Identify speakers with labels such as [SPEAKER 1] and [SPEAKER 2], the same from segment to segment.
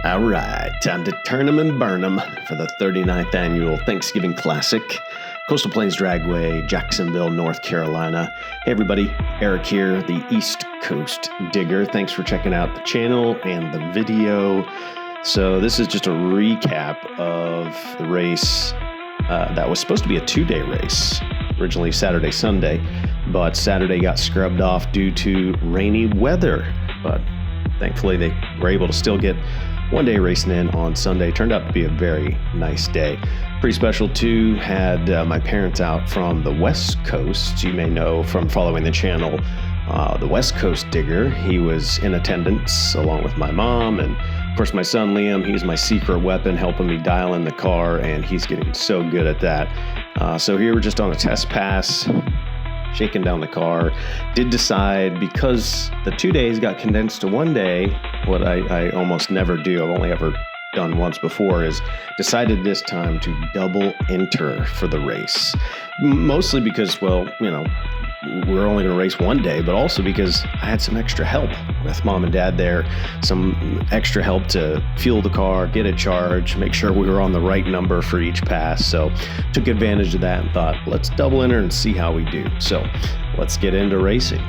[SPEAKER 1] All right, time to turn them and burn them for the 39th annual Thanksgiving Classic, Coastal Plains Dragway, Jacksonville, North Carolina. Hey everybody, Eric here, the East Coast Digger. Thanks for checking out the channel and the video. So this is just a recap of the race that was supposed to be a two-day race, originally Saturday, Sunday, but Saturday got scrubbed off due to rainy weather. But thankfully they were able to still get one-day racing in on Sunday. Turned out to be a very nice day. Pretty special too, had my parents out from the West Coast. You may know from following the channel, the West Coast Digger. He was in attendance along with my mom, and of course my son Liam. He's my secret weapon, helping me dial in the car, and he's getting so good at that. So here we're just on a test pass, shaking down the car. Did decide, because the 2 days got condensed to one day, what I almost never do, I've only ever done once before, is decided this time to double enter for the race. Mostly because, well, you know, we're only going to race one day, but also because I had some extra help with mom and dad there, some extra help to fuel the car, get it charged, make sure we were on the right number for each pass. So took advantage of that and thought, let's double enter and see how we do. So let's get into racing.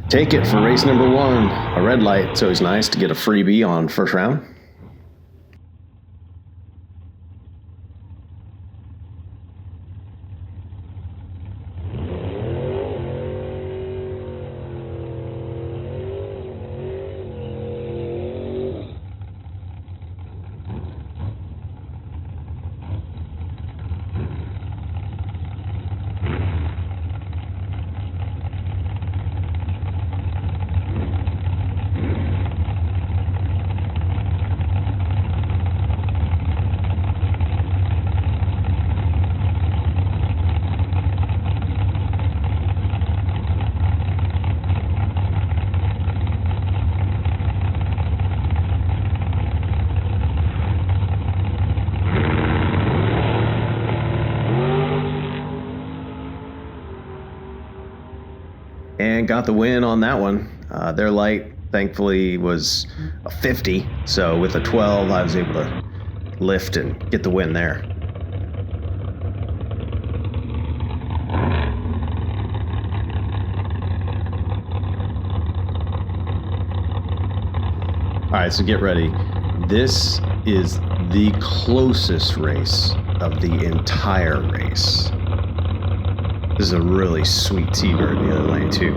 [SPEAKER 1] Take it for race number one, a red light. It's always nice to get a freebie on first round. And got the win on that one. Their light, thankfully, was a 50. So with a 12, I was able to lift and get the win there. All right, so get ready. This is the closest race of the entire race. This is a really sweet T-bird in the other lane too.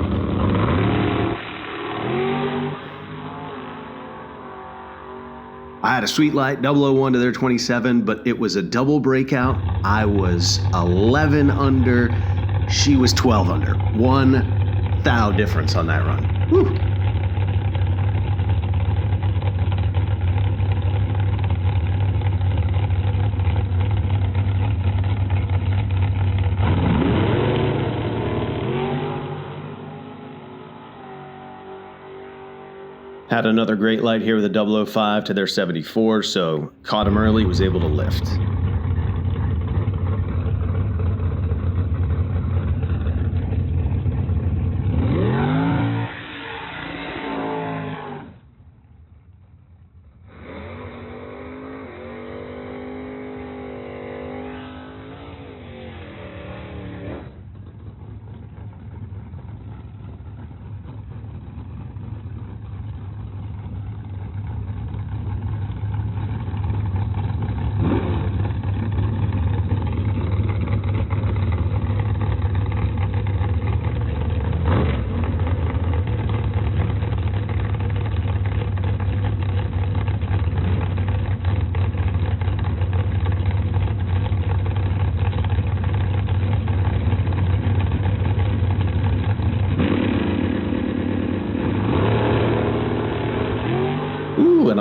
[SPEAKER 1] I had a sweet light 001 to their 27, but it was a double breakout. I was 11 under. She was 12 under. 1 thou difference on that run. Woo. Had another great light here with a 005 to their 74, so caught him early, was able to lift.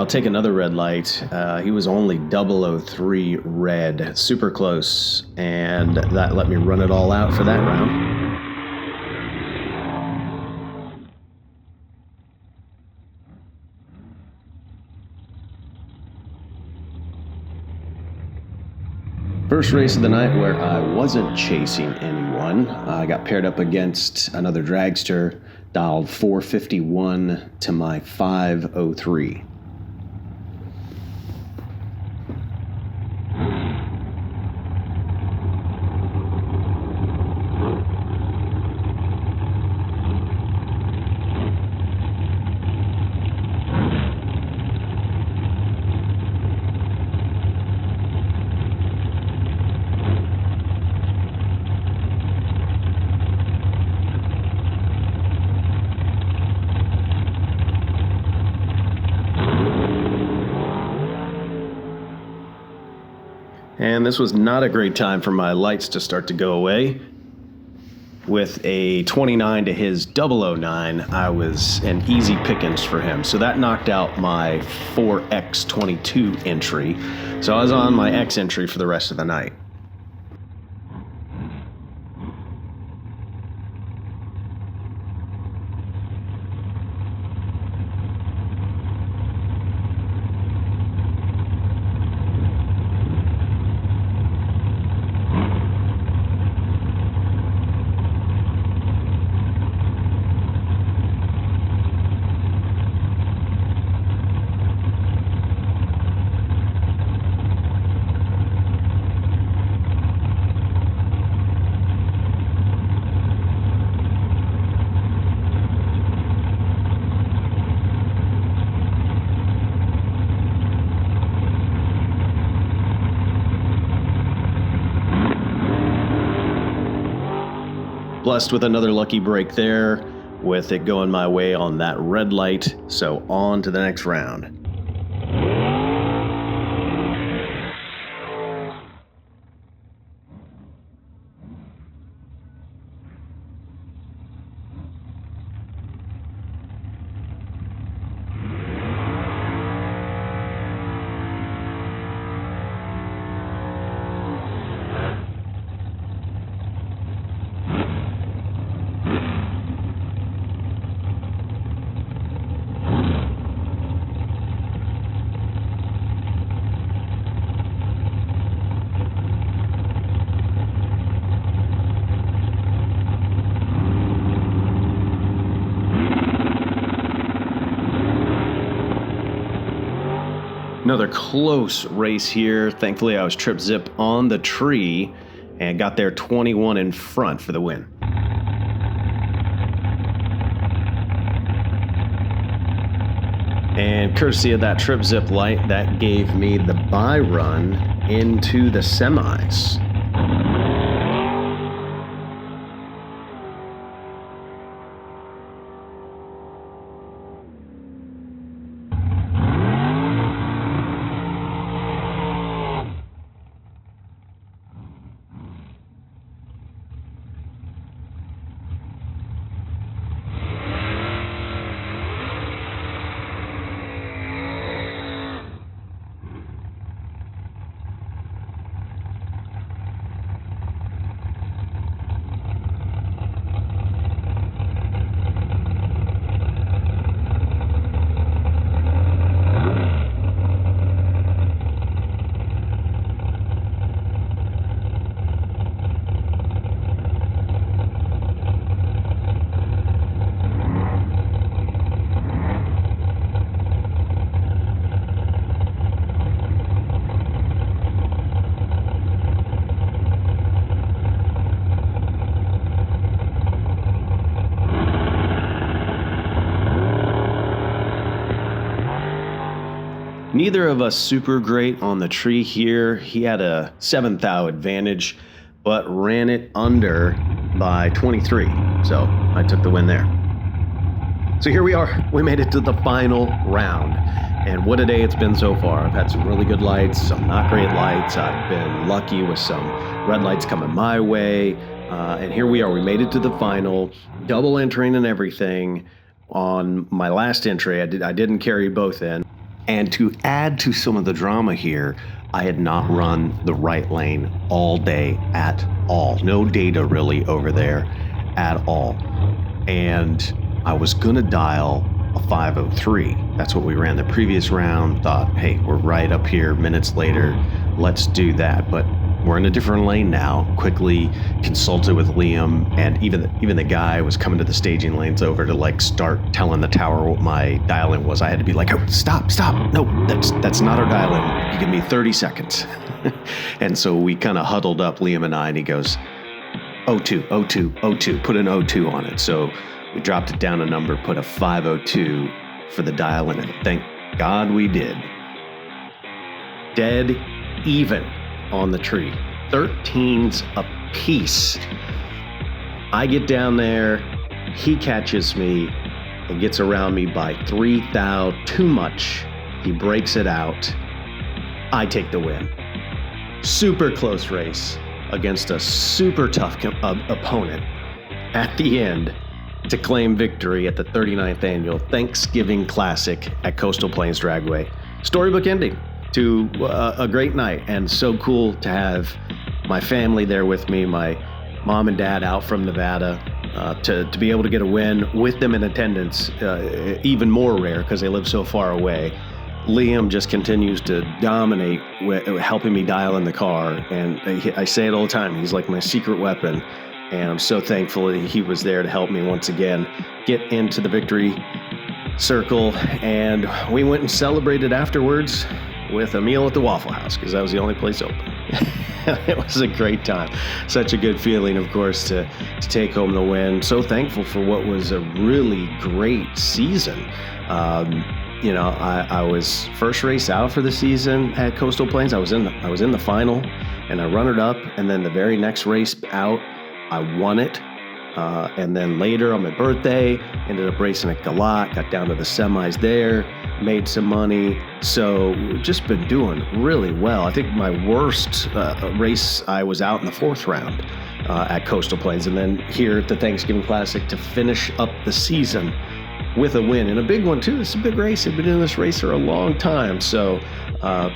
[SPEAKER 1] take another red light. He was only 003 red, super close, and that let me run it all out for that round. First race of the night where I wasn't chasing anyone. I got paired up against another dragster, dialed 451 to my 503. And this was not a great time for my lights to start to go away. With a 29 to his 009, I was an easy pickings for him. So that knocked out my 4X22 entry. So I was on my X entry for the rest of the night. Blessed with another lucky break there, with it going my way on that red light, so on to the next round. Another close race here. Thankfully, I was trip zip on the tree and got there 21 in front for the win. And courtesy of that trip zip light, that gave me the bye run into the semis. Neither of us super great on the tree here. He had a 7th thou advantage, but ran it under by 23. So I took the win there. So here we are. We made it to the final round. And what a day it's been so far. I've had some really good lights, some not great lights. I've been lucky with some red lights coming my way. And here we are. We made it to the final, double entering and everything. On my last entry, I didn't carry both in. And to add to some of the drama here, I had not run the right lane all day at all. No data really over there at all. And I was gonna dial a 503. That's what we ran the previous round. Thought, hey, we're right up here minutes later. Let's do that. But we're in a different lane now. Quickly consulted with Liam, and even the guy was coming to the staging lanes over to like start telling the tower what my dial-in was. I had to be like, oh, stop. No, that's not our dial-in. You give me 30 seconds. And so we kind of huddled up, Liam and I, and he goes, 02, put an 02 on it. So we dropped it down a number, put a 502 for the dial-in, and thank God we did. Dead even on the tree. 13s a piece. I get down there, he catches me and gets around me by 3 thou too much. He breaks it out. I take the win. Super close race against a super tough opponent at the end to claim victory at the 39th Annual Thanksgiving Classic at Coastal Plains Dragway. Storybook ending to a great night, and so cool to have my family there with me, my mom and dad out from Nevada, to be able to get a win with them in attendance, even more rare because they live so far away. Liam just continues to dominate, helping me dial in the car, and I say it all the time, he's like my secret weapon, and I'm so thankful that he was there to help me once again get into the victory circle, and we went and celebrated afterwards with a meal at the Waffle House because that was the only place open. It was a great time. Such a good feeling, of course, to take home the win. So thankful for what was a really great season. I was first race out for the season at Coastal Plains. I was in the final, and I runnered up, and then the very next race out, I won it. And then later on my birthday, ended up racing at Galat, got down to the semis there, made some money. So just been doing really well. I think my worst race, I was out in the 4th round at Coastal Plains. And then here at the Thanksgiving Classic to finish up the season with a win, and a big one too. It's a big race. I've been doing this race for a long time, so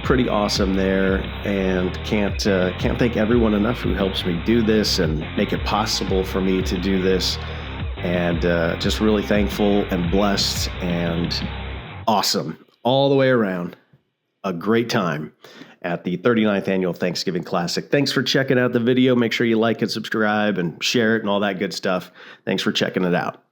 [SPEAKER 1] pretty awesome there, and can't thank everyone enough who helps me do this and make it possible for me to do this, and just really thankful and blessed and awesome all the way around. A great time at the 39th Annual Thanksgiving Classic. Thanks for checking out the video. Make sure you like and subscribe and share it and all that good stuff. Thanks for checking it out.